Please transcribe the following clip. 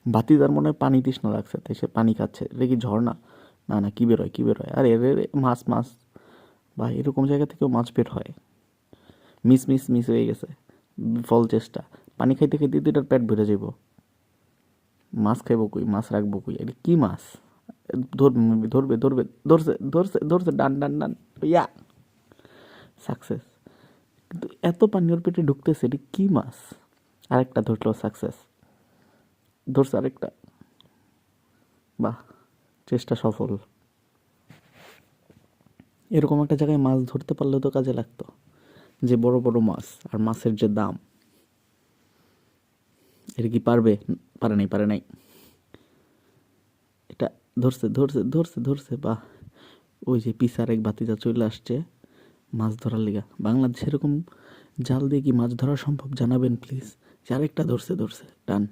বাতি তার মনে হয় পানি তৃষ্ণা লাগছে, তাই সে পানি খাচ্ছে। এটা কি ঝর্ণা? না না, কী বেরোয় কী বেরোয়? আরে এর মাছ মাছ, বা এরকম জায়গা থেকেও মাছ বের হয়। মিস মিস মিস হয়ে গেছে, ফল চেষ্টা। পানি খাইতে খাইতে দুইটার পেট ভরে যাব। মাছ খাইব কই, মাছ রাখবো কই? এটা কি মাছ? ধরবে ধরবে ধরবে, ধরছে ধরছে ধরছে, ডান ডান ডান, ইয়া সাকসেস। কিন্তু এত পানি ওর পেটে ঢুকতেছে, এটা কি মাছ? আরেকটা ধরলো, সাকসেস। ধরছে আরেকটা, বাহ, চেষ্টা সফল। এরকম একটা জায়গায় মাছ ধরতে পারলেও তো কাজে লাগতো, যে বড় বড় মাছ আর মাছের যে দাম। এটা কি পারবে? পারে নাই, পারে নাই। এটা ধরছে ধরছে ধরছে ধরছে, বাহ। ওই যে পিসার এক ভাতিজা চলে আসছে মাছ ধরার লিগা। বাংলাদেশে এরকম জাল দিয়ে কি মাছ ধরা সম্ভব? জানাবেন প্লিজ। যে আরেকটা ধরছে, ধরছে, ডান।